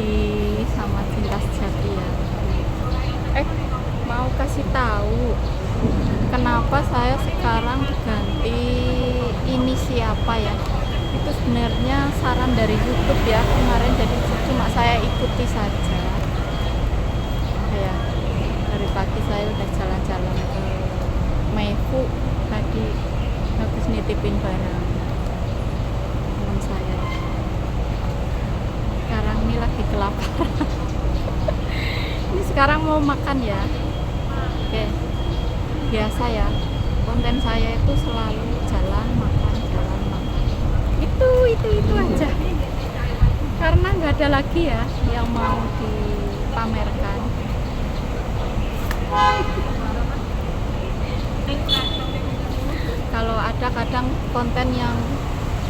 lagi sama cinta sejati ya. Mau kasih tahu kenapa saya sekarang ganti ini siapa ya. Itu sebenarnya saran dari YouTube ya kemarin, jadi cuma saya ikuti saja ya. Dari pagi saya udah jalan-jalan ke Meifu, tadi habis nitipin barang teman saya. Sekarang ini lagi kelaparan. Ini sekarang mau makan ya. Oke, biasa ya, konten saya itu selalu jalan makan itu aja, karena nggak ada lagi ya yang mau dipamerkan. Kalau ada kadang konten yang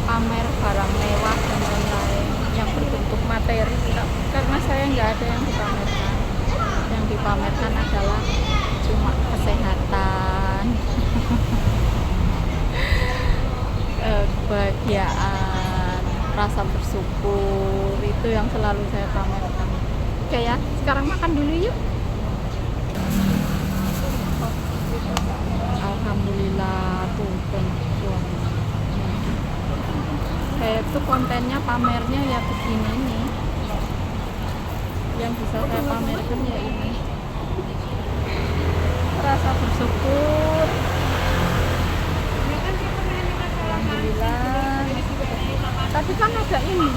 pamer barang mewah dan lain-lain yang berbentuk materi, karena saya nggak ada yang dipamerkan. Yang dipamerkan adalah cuma kesehatan, kebahagiaan, rasa bersyukur, itu yang selalu saya pamerkan. Oke ya, sekarang makan dulu yuk. Alhamdulillah tuh kayak itu kontennya pamernya ya begini nih. Yang bisa saya pamerkan ya ini, rasa bersyukur. Alhamdulillah. Tadi kan ada ini.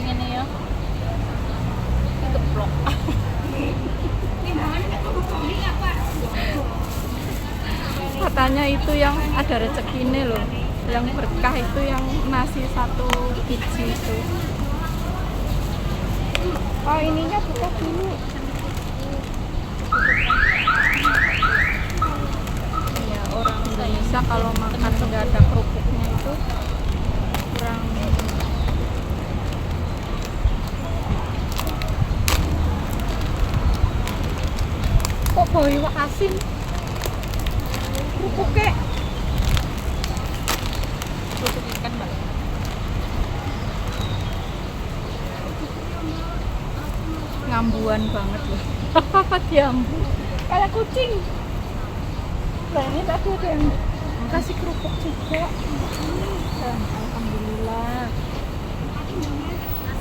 Ini ya. Itu blok. Katanya itu yang ada rezeki ini loh, yang berkah itu yang nasi 1 biji itu. Oh, ininya buka dulu. Ya, orang Indonesia kalau makan nggak ada kerupuknya itu kurang. Kok bau iwak asin? Kerupuknya kerupuk ikan mbak. Ngambuan banget loh. Apa diambu kayak kucing. Nah ini tadi ada yang kasih kerupuk juga. Dan alhamdulillah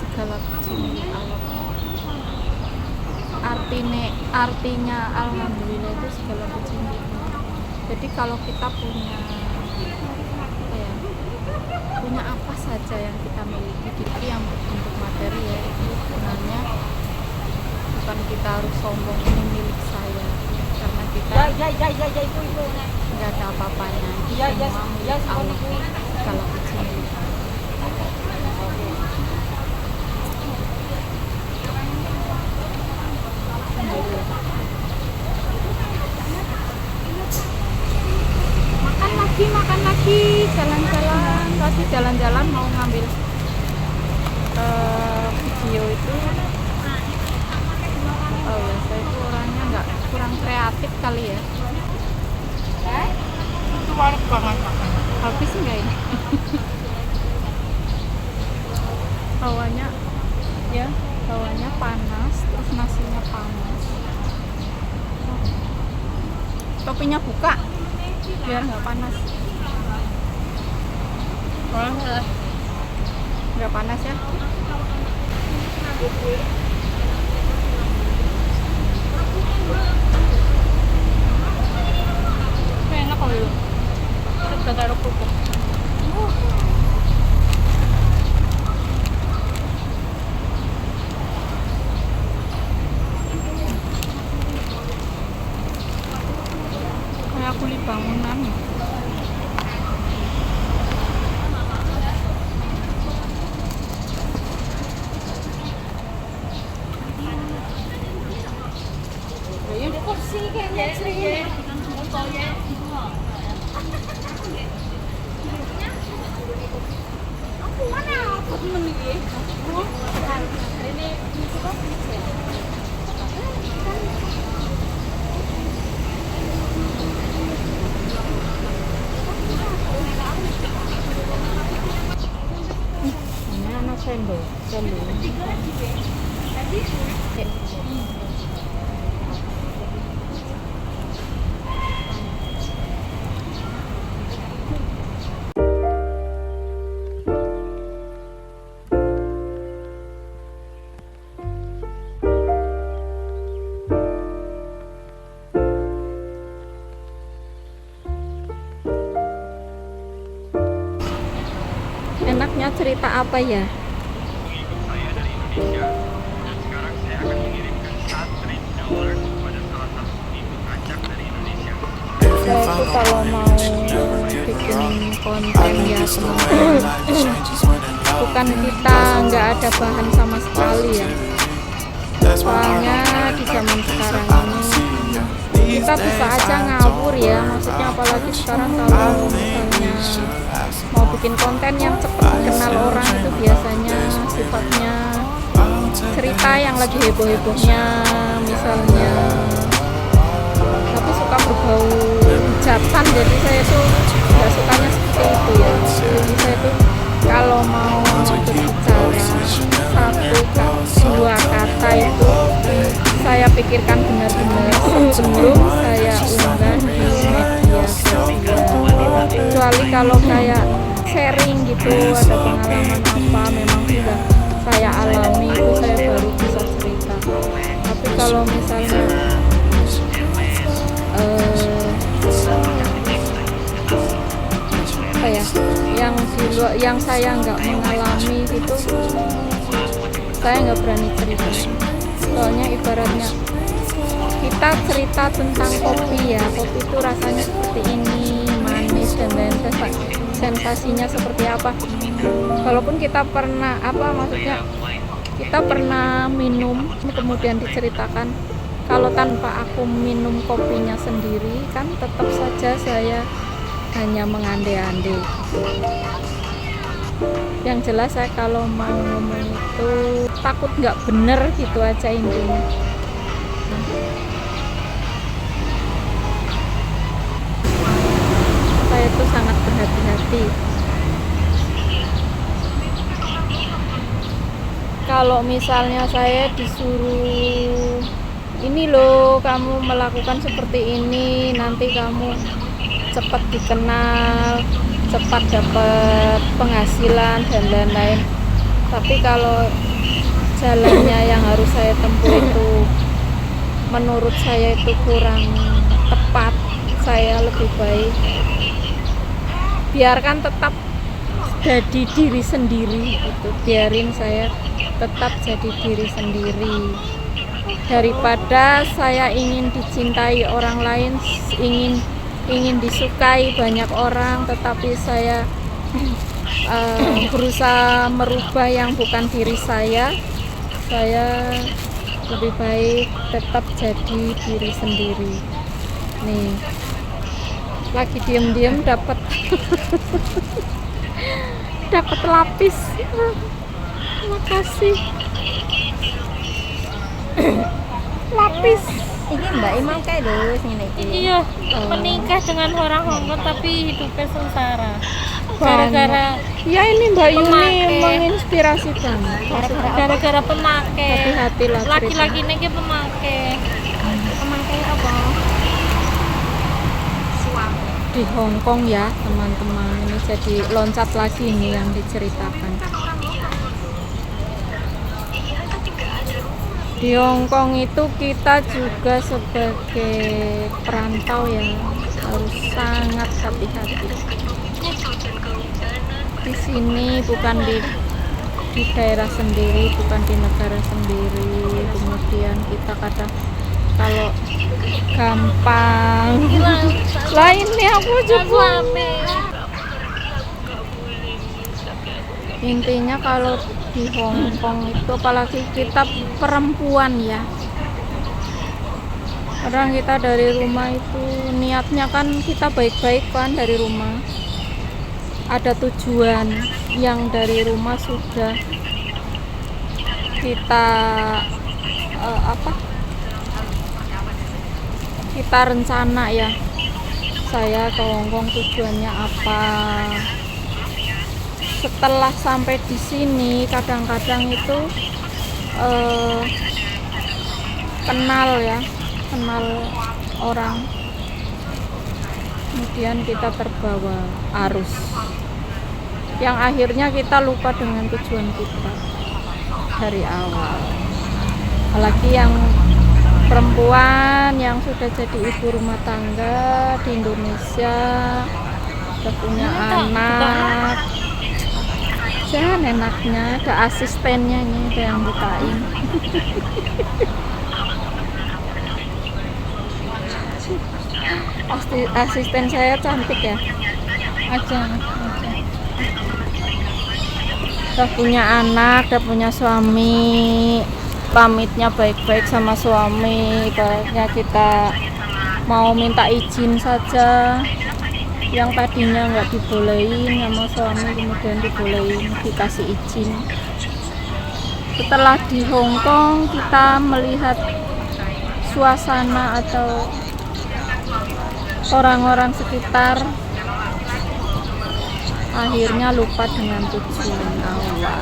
segala puji milik Allah. Artinya alhamdulillah itu segala puji milik Allah. Jadi kalau kita punya punya apa saja yang kita miliki, jadi yang berbentuk materi ya, itu sebenarnya bukan kita harus sombong ini milik saya, karena kita nggak ada apa-apanya. Semua milik Allah, segala puji milik Allah. Makan lagi, jalan-jalan. Tadi jalan-jalan mau ngambil video itu. Oh ya, saya itu orangnya nggak, kurang kreatif kali ya. Itu banyak banget. Habis nggak ini? Hawanya panas, terus nasinya panas. Topinya buka biar nggak panas. Nggak panas ya. Enak kalau itu sudah taruh kerupuk. Kayak kulit bangunan. Kursi kayaknya sih. Aku mana? Aku memilih. Ini cerita apa ya? Saya itu kalau mau bikin konten ya teman-teman, bukan kita nggak ada bahan sama sekali ya. Soalnya di zaman sekarang ini kita bisa aja ngawur ya, maksudnya apalagi sekarang kalau misalnya mau bikin konten yang cepat dikenal orang itu biasanya sifatnya cerita yang lagi heboh-hebohnya misalnya, tapi suka berbau hujatan, jadi saya tuh nggak sukanya seperti itu ya. Jadi saya tuh kalau mau berbicara dua kata itu saya pikirkan benar-benar sebelum saya unggah di media sosial. Kecuali kalau kayak sharing gitu, ada pengalaman apa memang sudah saya alami, itu saya baru bisa cerita. Tapi kalau misalnya apa ya, yang di luar, yang saya nggak mengalami gitu, saya nggak berani cerita. Soalnya ibaratnya kita cerita tentang kopi ya, kopi itu rasanya seperti ini, manis dan lain, sensasinya seperti apa. Walaupun kita pernah maksudnya kita pernah minum kemudian diceritakan, kalau tanpa aku minum kopinya sendiri kan tetap saja saya hanya mengandai-andai. Yang jelas saya kalau mau ngomong itu takut nggak bener gitu aja intinya. Saya itu sangat berhati-hati. Kalau misalnya saya disuruh, ini loh kamu melakukan seperti ini, nanti kamu cepat dikenal, cepat dapat penghasilan dan lain-lain. Tapi kalau jalannya yang harus saya tempuh itu menurut saya itu kurang tepat, saya lebih baik biarkan tetap jadi diri sendiri gitu. Biarin saya tetap jadi diri sendiri, daripada saya ingin dicintai orang lain, ingin disukai banyak orang, tetapi saya berusaha merubah yang bukan diri saya lebih baik tetap jadi diri sendiri. Nih, lagi diem-diem dapat dapat lapis. Makasih. Lapis. Iki Mbak Imam kayak dulu ngene iki. Iya, menikah dengan orang Hongkong tapi hidupnya sengsara. Gara-gara ya ini Mbak Yuni menginspirasi banget. Gara-gara pemakai. Hati-hati lah. Laki-laki ini pemakai. Pemakai apa? Di Hongkong ya teman-teman, ini jadi loncat lagi ini yang diceritakan. Di Hongkong itu kita juga sebagai perantau ya harus sangat hati-hati. Di sini bukan di daerah sendiri, bukan di negara sendiri. Kemudian kita kadang kalau gampang lain nih aku juga. Intinya kalau di Hongkong itu apalagi kita perempuan ya, kadang kita dari rumah itu niatnya kan kita baik-baik kan, dari rumah ada tujuan yang dari rumah sudah kita kita rencana ya, saya ke Hongkong tujuannya apa. Setelah sampai di sini kadang-kadang itu kenal orang, kemudian kita terbawa arus yang akhirnya kita lupa dengan tujuan kita dari awal. Apalagi yang perempuan yang sudah jadi ibu rumah tangga di Indonesia, sudah punya anak, aja enaknya, ada asistennya ini, ada yang bukain. Asisten saya cantik ya, Aja. udah punya anak, udah punya suami, pamitnya baik-baik sama suami. Ibaratnya kita mau minta izin saja, yang tadinya nggak dibolehin sama suami kemudian dibolehin, dikasih izin. Setelah di Hong Kong kita melihat suasana atau orang-orang sekitar, akhirnya lupa dengan tujuan awal.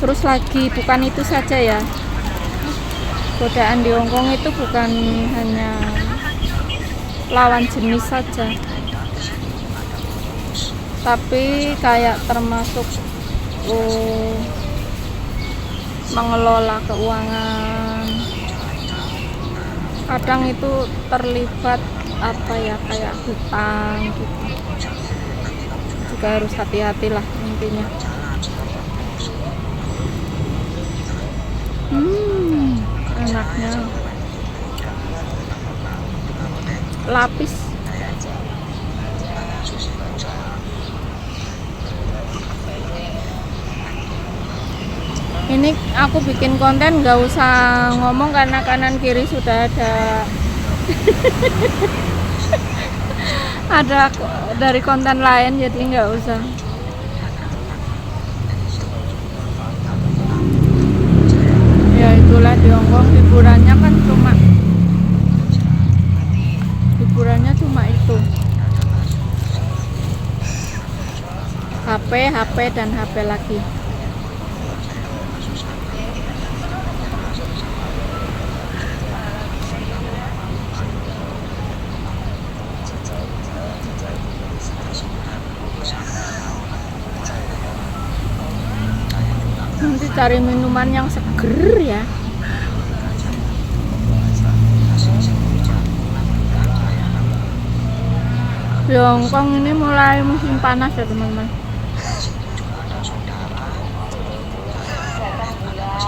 Terus lagi, bukan itu saja ya, godaan di Hong Kong itu bukan hanya lawan jenis saja, tapi kayak termasuk mengelola keuangan. Kadang itu terlibat apa ya, kayak hutang gitu, juga harus hati-hati lah intinya. Enaknya lapis. Ini aku bikin konten nggak usah ngomong karena kanan kiri sudah ada ada dari konten lain, jadi nggak usah. Ya itulah di Hongkong, hiburannya kan cuma itu, HP dan HP lagi. Nanti cari minuman yang seger ya. Di Hongkong ini mulai musim panas ya teman-teman.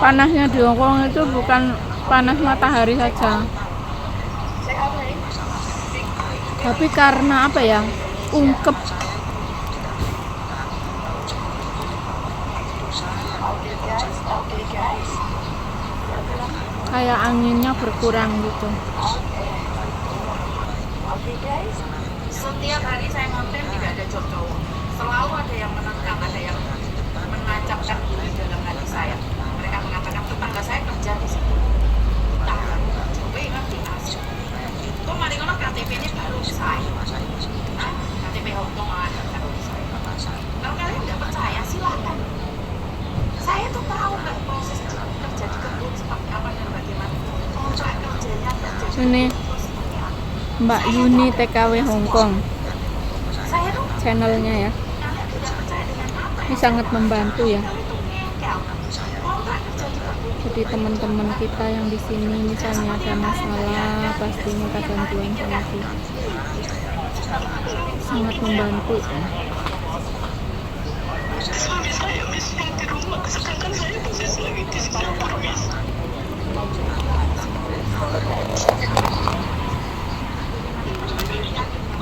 Panasnya di Hongkong itu bukan panas matahari saja, tapi karena apa ya, ungkep. Kayak anginnya berkurang gitu. Setiap hari saya ngonten tidak ada job cowok, selalu ada yang menentang, ada yang menancapkan diri dalam hati saya. Mereka mengatakan tetangga saya kerja di situ, coba nanti asik. Kok mari ngono KTP ini baru saya, KTP Hongkong ada baru saya. Kalau kalian nggak percaya silahkan. Saya tuh tahu nggak proses kerja di kebun seperti apa dan bagaimana kontrak kerjanya kerja. Ini Mbak Yuni TKW Hongkong, Saya tuh channelnya ya. Ini sangat membantu ya. Jadi teman-teman kita yang di sini misalnya ada masalah, pasti minta bantuan sama kita. Sangat membantu. Suami saya masih di rumah, sedangkan saya posisi lagi di Singapura, Miss.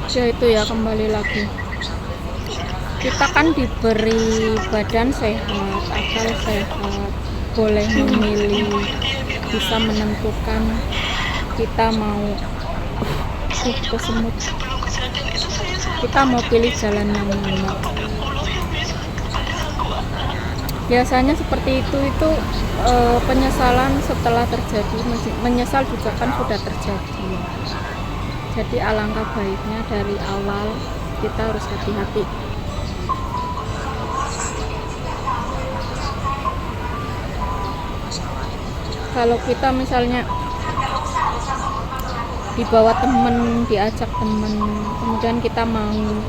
Ya itu ya, kembali lagi. Kita kan diberi badan sehat, akal sehat, boleh memilih, bisa menentukan kita mau kesemut. Sebelum kejadian itu saya Kita mau pilih jalan yang mana. Allah ya, Miss, kepada aku. Biasanya seperti itu penyesalan setelah terjadi, menyesal juga kan sudah terjadi. Jadi alangkah baiknya dari awal kita harus hati-hati. Kalau kita misalnya dibawa temen, diajak temen, kemudian kita mau,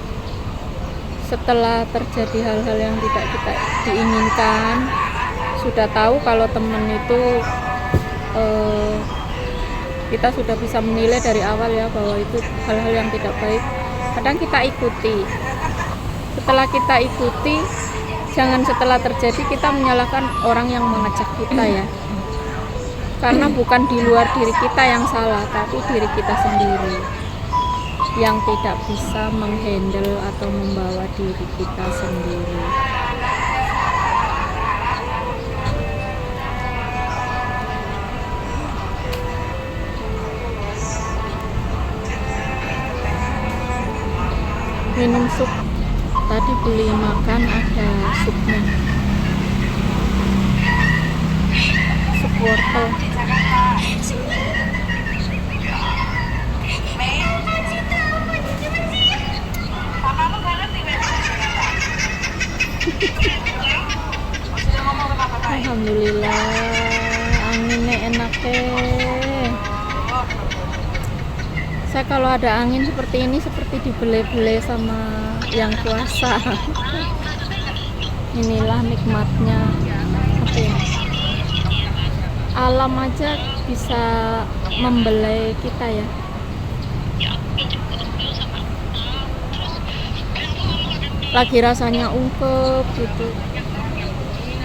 setelah terjadi hal-hal yang tidak kita diinginkan, sudah tahu kalau temen itu kita sudah bisa menilai dari awal ya bahwa itu hal-hal yang tidak baik, kadang kita ikuti. setelah kita ikuti, jangan setelah terjadi kita menyalahkan orang yang mengajak kita ya. Karena bukan di luar diri kita yang salah, tapi diri kita sendiri yang tidak bisa menghandle atau membawa diri kita sendiri. Minum sup, tadi beli makan ada supnya, sup wortel. Alhamdulillah, anginnya enak Saya kalau ada angin seperti ini seperti dibele-bele sama yang kuasa. Inilah nikmatnya apa ya? Alam aja bisa membelai kita ya. Lagi rasanya ungkep gitu,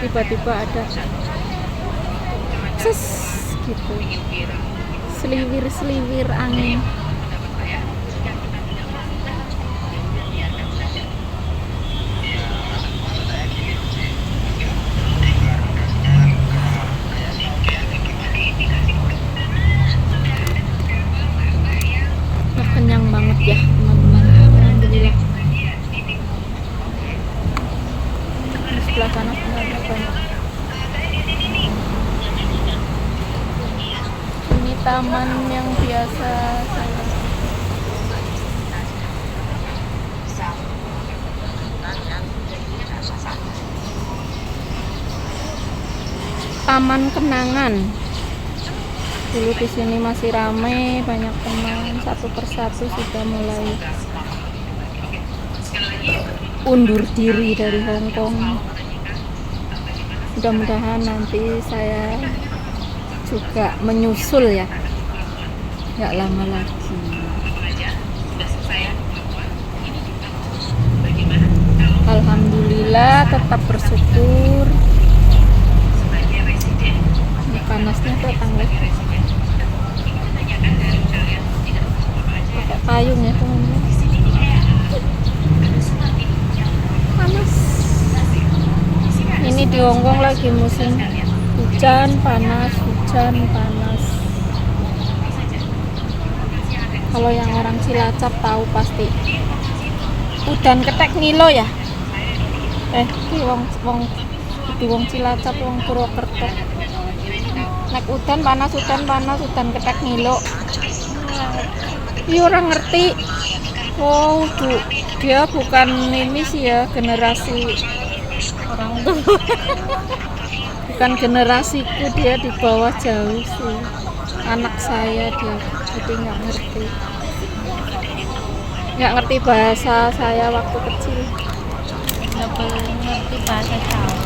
tiba-tiba ada ces gitu, seliwir-seliwir angin. Nah, kenyang banget ya teman-teman. Alhamdulillah. Di sebelah sana ada banyak. Ini taman yang biasa saya Taman Kenangan. Dulu di sini masih ramai, banyak teman, satu persatu sudah mulai undur diri dari Hong Kong. Mudah-mudahan nanti saya juga menyusul ya, nggak lama lagi. Alhamdulillah, tetap bersyukur. Ini panasnya datang lagi. Pakai payung ya teman-teman. Panas. Ini di Hong Kong lagi musim hujan panas, hujan panas. Kalau yang orang Cilacap tahu pasti. Udan ketek ngilo ya. Di wong Cilacap, wong Purwokerto. Nek udan panas, udan ketek ngilo. Iya orang ngerti. Oh, dia bukan ini sih ya, generasi orang tua. Bukan generasiku, dia di bawah jauh sih. Anak saya dia, jadi nggak ngerti bahasa saya waktu kecil. Nggak perlu ngerti bahasa Jawa.